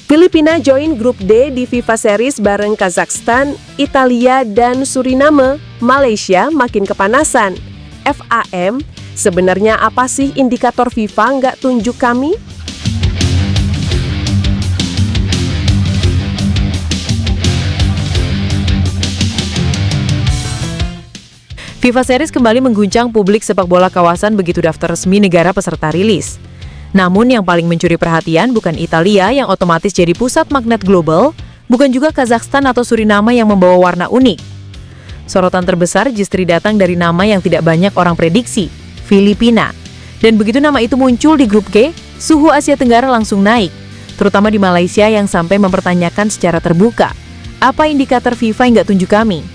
Filipina join grup D di FIFA Series bareng Kazakhstan, Italia, dan Suriname. Malaysia makin kepanasan. FAM, sebenarnya apa sih indikator FIFA nggak tunjuk kami? FIFA Series kembali mengguncang publik sepak bola kawasan begitu daftar resmi negara peserta rilis. Namun yang paling mencuri perhatian bukan Italia yang otomatis jadi pusat magnet global, bukan juga Kazakhstan atau Suriname yang membawa warna unik. Sorotan terbesar justru datang dari nama yang tidak banyak orang prediksi, Filipina. Dan begitu nama itu muncul di grup G, suhu Asia Tenggara langsung naik, terutama di Malaysia yang sampai mempertanyakan secara terbuka, apa indikator FIFA yang nggak tunjuk kami?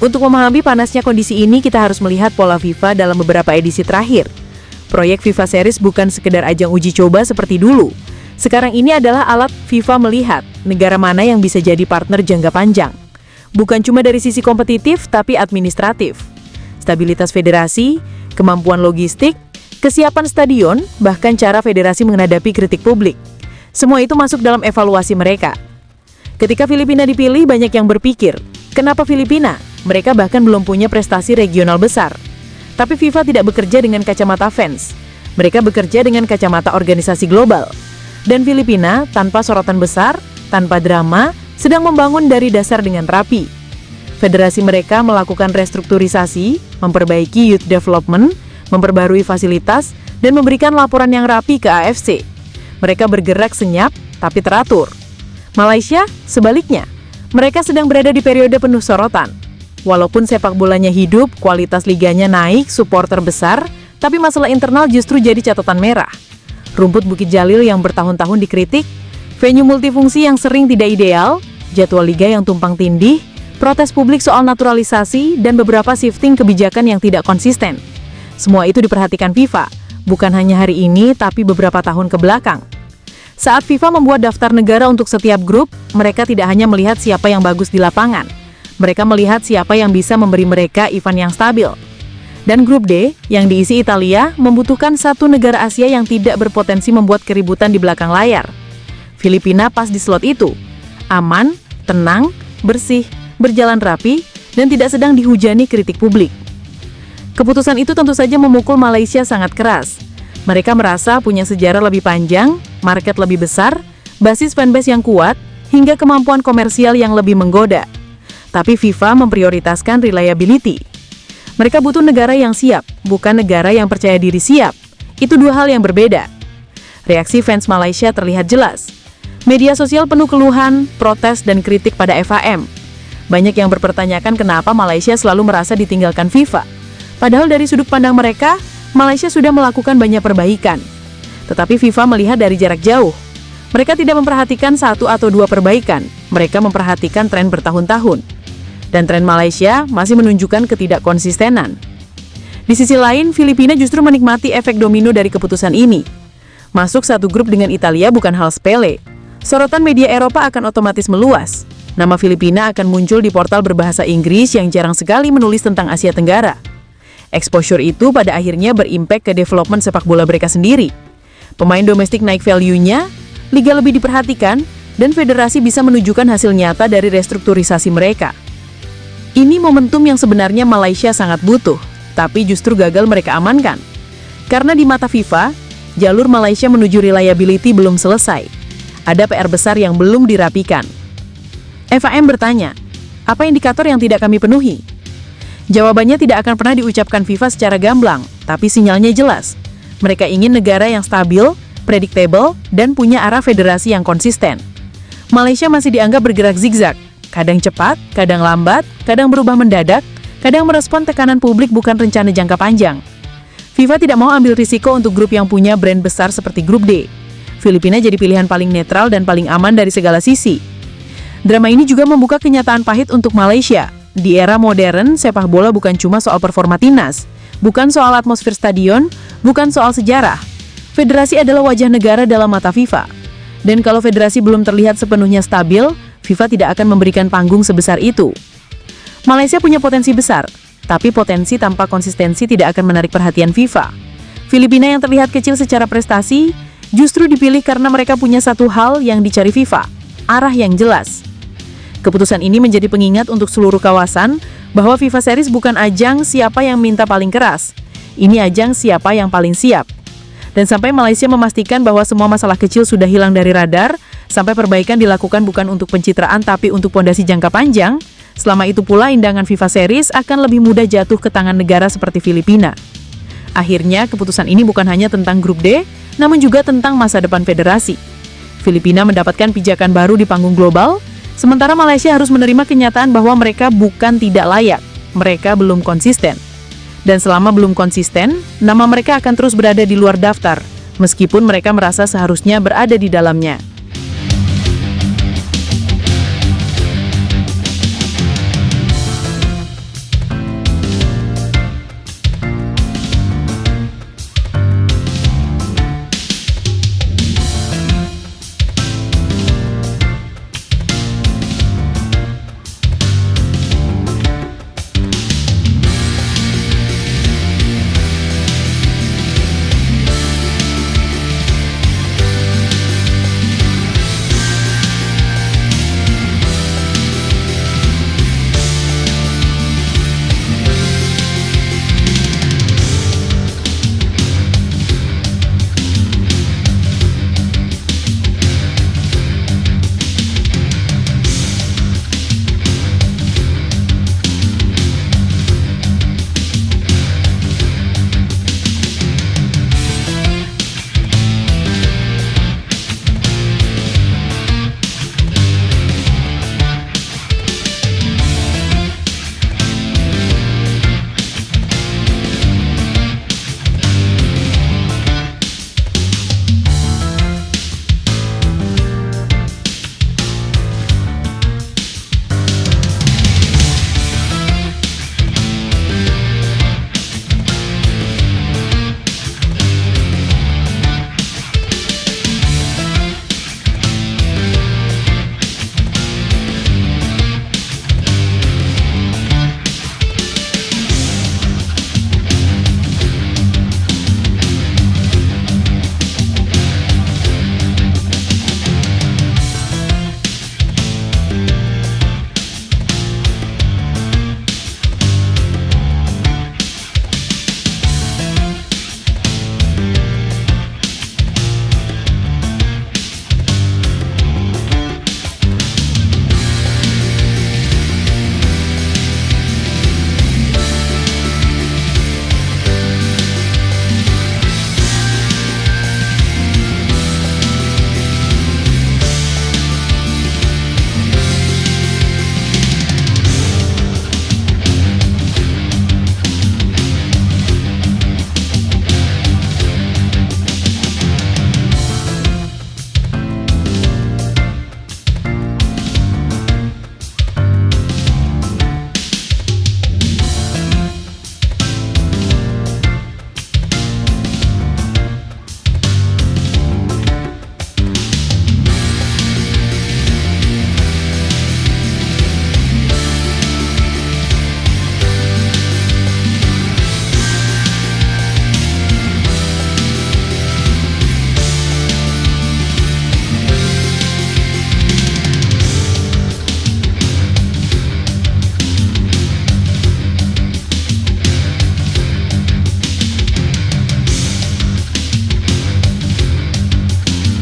Untuk memahami panasnya kondisi ini, kita harus melihat pola FIFA dalam beberapa edisi terakhir. Proyek FIFA Series bukan sekedar ajang uji coba seperti dulu. Sekarang ini adalah alat FIFA melihat negara mana yang bisa jadi partner jangka panjang. Bukan cuma dari sisi kompetitif, tapi administratif. Stabilitas federasi, kemampuan logistik, kesiapan stadion, bahkan cara federasi menghadapi kritik publik. Semua itu masuk dalam evaluasi mereka. Ketika Filipina dipilih, banyak yang berpikir, kenapa Filipina? Mereka bahkan belum punya prestasi regional besar. Tapi FIFA tidak bekerja dengan kacamata fans. Mereka bekerja dengan kacamata organisasi global. Dan Filipina, tanpa sorotan besar, tanpa drama, sedang membangun dari dasar dengan rapi. Federasi mereka melakukan restrukturisasi, memperbaiki youth development, memperbarui fasilitas, dan memberikan laporan yang rapi ke AFC. Mereka bergerak senyap, tapi teratur. Malaysia, sebaliknya, mereka sedang berada di periode penuh sorotan. Walaupun sepak bolanya hidup, kualitas liganya naik, supporter besar, tapi masalah internal justru jadi catatan merah. Rumput Bukit Jalil yang bertahun-tahun dikritik, venue multifungsi yang sering tidak ideal, jadwal liga yang tumpang tindih, protes publik soal naturalisasi, dan beberapa shifting kebijakan yang tidak konsisten. Semua itu diperhatikan FIFA, bukan hanya hari ini, tapi beberapa tahun ke belakang. Saat FIFA membuat daftar negara untuk setiap grup, mereka tidak hanya melihat siapa yang bagus di lapangan. Mereka melihat siapa yang bisa memberi mereka event yang stabil. Dan grup D, yang diisi Italia, membutuhkan satu negara Asia yang tidak berpotensi membuat keributan di belakang layar. Filipina pas di slot itu. Aman, tenang, bersih, berjalan rapi, dan tidak sedang dihujani kritik publik. Keputusan itu tentu saja memukul Malaysia sangat keras. Mereka merasa punya sejarah lebih panjang, market lebih besar, basis fanbase yang kuat, hingga kemampuan komersial yang lebih menggoda. Tapi FIFA memprioritaskan reliability. Mereka butuh negara yang siap, bukan negara yang percaya diri siap. Itu dua hal yang berbeda. Reaksi fans Malaysia terlihat jelas. Media sosial penuh keluhan, protes, dan kritik pada FAM. Banyak yang berpertanyakan kenapa Malaysia selalu merasa ditinggalkan FIFA. Padahal dari sudut pandang mereka, Malaysia sudah melakukan banyak perbaikan. Tetapi FIFA melihat dari jarak jauh. Mereka tidak memperhatikan satu atau dua perbaikan. Mereka memperhatikan tren bertahun-tahun. Dan tren Malaysia masih menunjukkan ketidakkonsistenan. Di sisi lain, Filipina justru menikmati efek domino dari keputusan ini. Masuk satu grup dengan Italia bukan hal sepele. Sorotan media Eropa akan otomatis meluas. Nama Filipina akan muncul di portal berbahasa Inggris yang jarang sekali menulis tentang Asia Tenggara. Exposure itu pada akhirnya berimpact ke development sepak bola mereka sendiri. Pemain domestik naik value-nya, liga lebih diperhatikan, dan federasi bisa menunjukkan hasil nyata dari restrukturisasi mereka. Ini momentum yang sebenarnya Malaysia sangat butuh, tapi justru gagal mereka amankan. Karena di mata FIFA, jalur Malaysia menuju reliability belum selesai. Ada PR besar yang belum dirapikan. FAM bertanya, apa indikator yang tidak kami penuhi? Jawabannya tidak akan pernah diucapkan FIFA secara gamblang, tapi sinyalnya jelas. Mereka ingin negara yang stabil, predictable, dan punya arah federasi yang konsisten. Malaysia masih dianggap bergerak zigzag. Kadang cepat, kadang lambat, kadang berubah mendadak, kadang merespon tekanan publik bukan rencana jangka panjang. FIFA tidak mau ambil risiko untuk grup yang punya brand besar seperti grup D. Filipina jadi pilihan paling netral dan paling aman dari segala sisi. Drama ini juga membuka kenyataan pahit untuk Malaysia. Di era modern, sepak bola bukan cuma soal performa timnas, bukan soal atmosfer stadion, bukan soal sejarah. Federasi adalah wajah negara dalam mata FIFA. Dan kalau federasi belum terlihat sepenuhnya stabil, FIFA tidak akan memberikan panggung sebesar itu. Malaysia punya potensi besar, tapi potensi tanpa konsistensi tidak akan menarik perhatian FIFA. Filipina yang terlihat kecil secara prestasi, justru dipilih karena mereka punya satu hal yang dicari FIFA, arah yang jelas. Keputusan ini menjadi pengingat untuk seluruh kawasan bahwa FIFA Series bukan ajang siapa yang minta paling keras. Ini ajang siapa yang paling siap. Dan sampai Malaysia memastikan bahwa semua masalah kecil sudah hilang dari radar, sampai perbaikan dilakukan bukan untuk pencitraan tapi untuk pondasi jangka panjang, selama itu pula indangan FIFA Series akan lebih mudah jatuh ke tangan negara seperti Filipina. Akhirnya, keputusan ini bukan hanya tentang grup D, namun juga tentang masa depan federasi. Filipina mendapatkan pijakan baru di panggung global, sementara Malaysia harus menerima kenyataan bahwa mereka bukan tidak layak, mereka belum konsisten. Dan selama belum konsisten, nama mereka akan terus berada di luar daftar, meskipun mereka merasa seharusnya berada di dalamnya.